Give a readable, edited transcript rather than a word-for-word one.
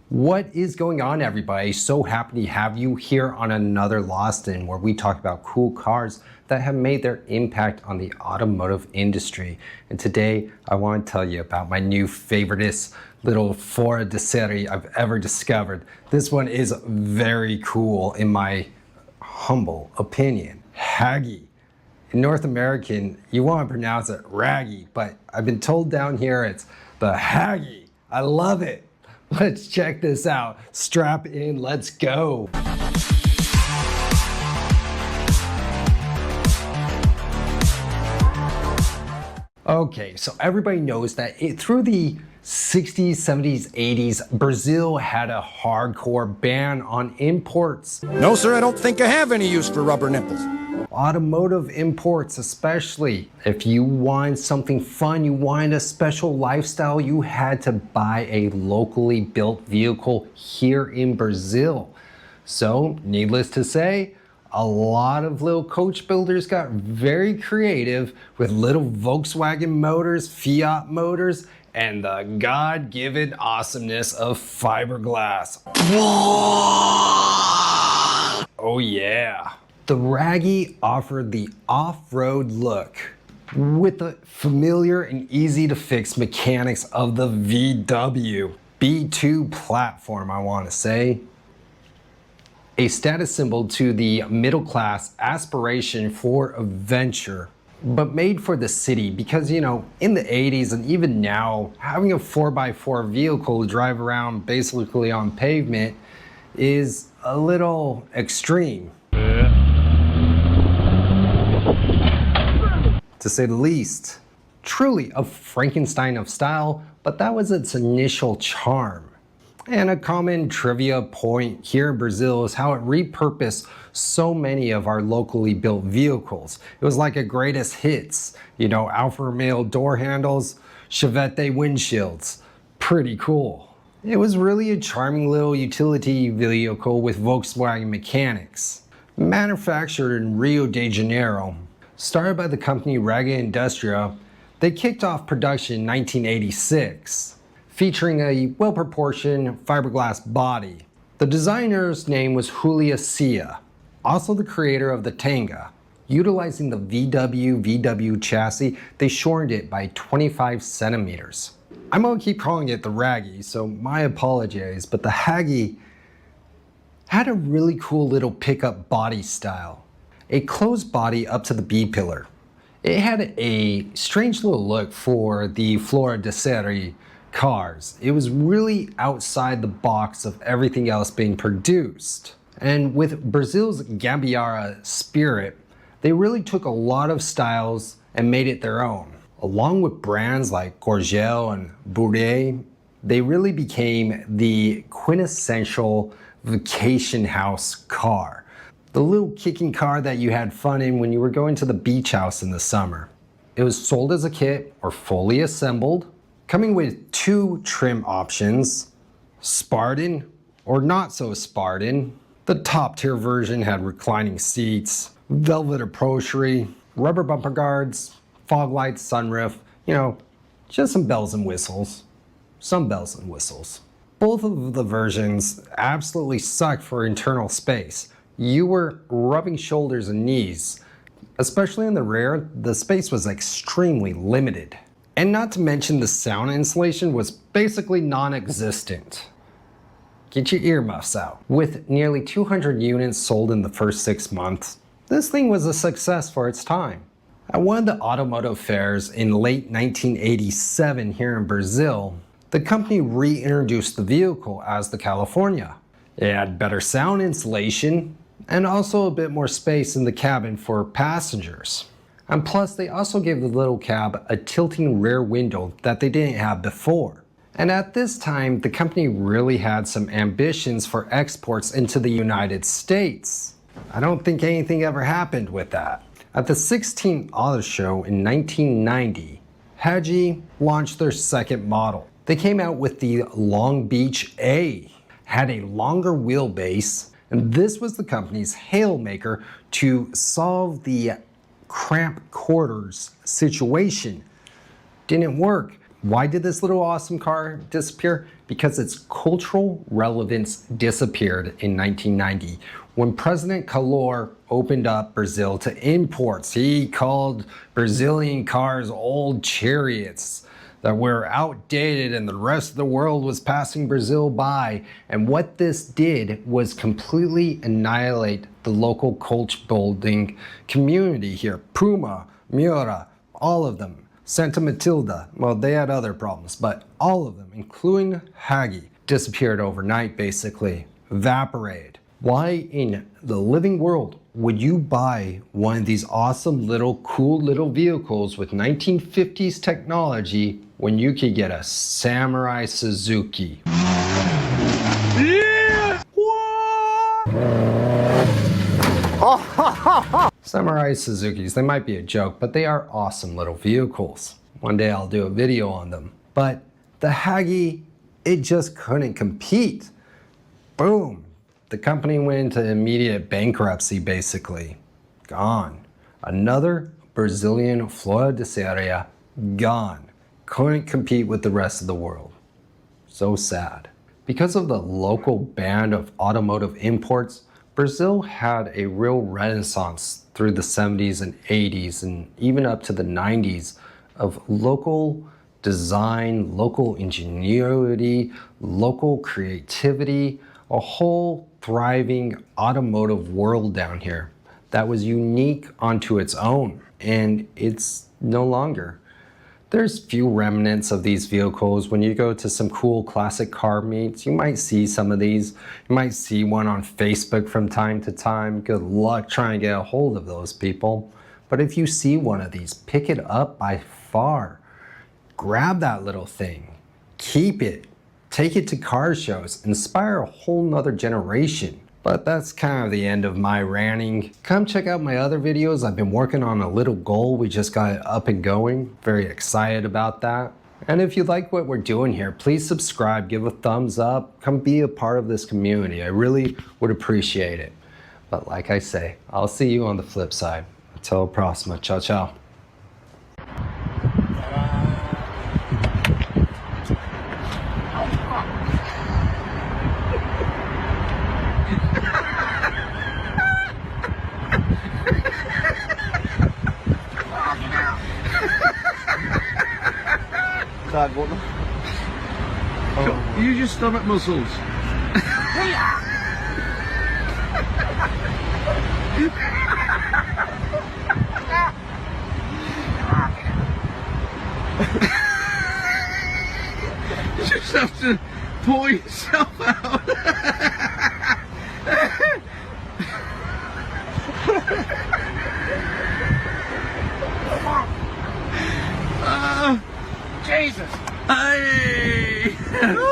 What is going on, everybody? So happy to have you here on another Lost In, where we talk about cool cars that have made their impact on the automotive industry. And today I want to tell you about my new favoriteest little Fora di serie I've ever discovered. This one is very cool in my humble opinion. Ragge. In North American, you want to pronounce it Ragge, but I've been told down here it's the Ragge. I love it. Let's check this out. Strap in, let's go. Okay, so everybody knows that through the 60s, 70s, 80s, Brazil had a hardcore ban on imports. No, sir, I don't think I have any use for rubber nipples. Automotive imports especially. If you wanted something fun, you wanted a special lifestyle, you had to buy a locally built vehicle here in Brazil. So, needless to say, a lot of little coach builders got very creative with little Volkswagen motors, Fiat motors, and the God-given awesomeness of fiberglass. Oh yeah. The Ragge offered the off-road look with the familiar and easy to fix mechanics of the VW B2 platform, I want to say. A status symbol to the middle class aspiration for adventure, but made for the city because, you know, in the 80s and even now, having a 4x4 vehicle drive around basically on pavement is a little extreme. To say the least. Truly a Frankenstein of style, but that was its initial charm. And a common trivia point here in Brazil is how it repurposed so many of our locally built vehicles. It was like a greatest hits, you know, Alfa Romeo door handles, Chevette windshields. Pretty cool. It was really a charming little utility vehicle with Volkswagen mechanics. Manufactured in Rio de Janeiro, started by the company Ragge Industria, they kicked off production in 1986, featuring a well-proportioned fiberglass body. The designer's name was Julia Cia, also the creator of the Tanga. Utilizing the VW chassis, they shortened it by 25 centimeters. I'm gonna keep calling it the Ragge, so my apologies, but the Ragge had a really cool little pickup body style. A closed body up to the B-pillar. It had a strange little look for the Fora di serie cars. It was really outside the box of everything else being produced. And with Brazil's Gambiarra spirit, they really took a lot of styles and made it their own. Along with brands like Gurgel and Bure, they really became the quintessential vacation house car. The little kicking car that you had fun in when you were going to the beach house in the summer. It was sold as a kit or fully assembled, coming with two trim options, Spartan or not so Spartan. The top tier version had reclining seats, velvet upholstery, rubber bumper guards, fog lights, sunroof, you know, just some bells and whistles. Some bells and whistles. Both of the versions absolutely sucked for internal space. You were rubbing shoulders and knees. Especially in the rear, the space was extremely limited. And not to mention the sound insulation was basically non-existent. Get your earmuffs out. With nearly 200 units sold in the first 6 months, this thing was a success for its time. At one of the automotive fairs in late 1987 here in Brazil, the company reintroduced the vehicle as the California. It had better sound insulation, and also a bit more space in the cabin for passengers. And plus, they also gave the little cab a tilting rear window that they didn't have before. And at this time, the company really had some ambitions for exports into the United States. I don't think anything ever happened with that. At the 16th Auto Show in 1990, Ragge launched their second model. They came out with the Long Beach A, had a longer wheelbase, and this was the company's haymaker to solve the cramped quarters situation. Didn't work. Why did this little awesome car disappear? Because its cultural relevance disappeared in 1990. When President Collor opened up Brazil to imports, he called Brazilian cars old chariots that were outdated and the rest of the world was passing Brazil by. And what this did was completely annihilate the local culture building community here. Puma, Miura, all of them. Santa Matilda, well, they had other problems, but all of them, including Hagi, disappeared overnight, basically, evaporated. Why in the living world would you buy one of these awesome little, cool little vehicles with 1950s technology when you could get a Samurai Suzuki? Yeah! What? Samurai Suzukis, they might be a joke, but they are awesome little vehicles. One day I'll do a video on them. But the Hagi, it just couldn't compete. Boom. The company went into immediate bankruptcy, basically. Gone. Another Brazilian Flora de Seria, gone. Couldn't compete with the rest of the world. So sad. Because of the local ban of automotive imports, Brazil had a real renaissance through the 70s and 80s and even up to the 90s of local design, local ingenuity, local creativity, a whole thriving automotive world down here that was unique onto its own, and it's no longer. There's few remnants of these vehicles. When you go to some cool classic car meets, you might see some of these. You might see one on Facebook from time to time. Good luck trying to get a hold of those people. But if you see one of these, pick it up by far. Grab that little thing. Keep it. Take it to car shows. Inspire a whole nother generation. But that's kind of the end of my ranting. Come check out my other videos. I've been working on a little goal. We just got it up and going. Very excited about that. And if you like what we're doing here, please subscribe, give a thumbs up, come be a part of this community. I really would appreciate it. But like I say, I'll see you on the flip side. Until la próxima. Ciao, ciao. Use your stomach muscles. You just have to pour yourself out. Jesus. Hey!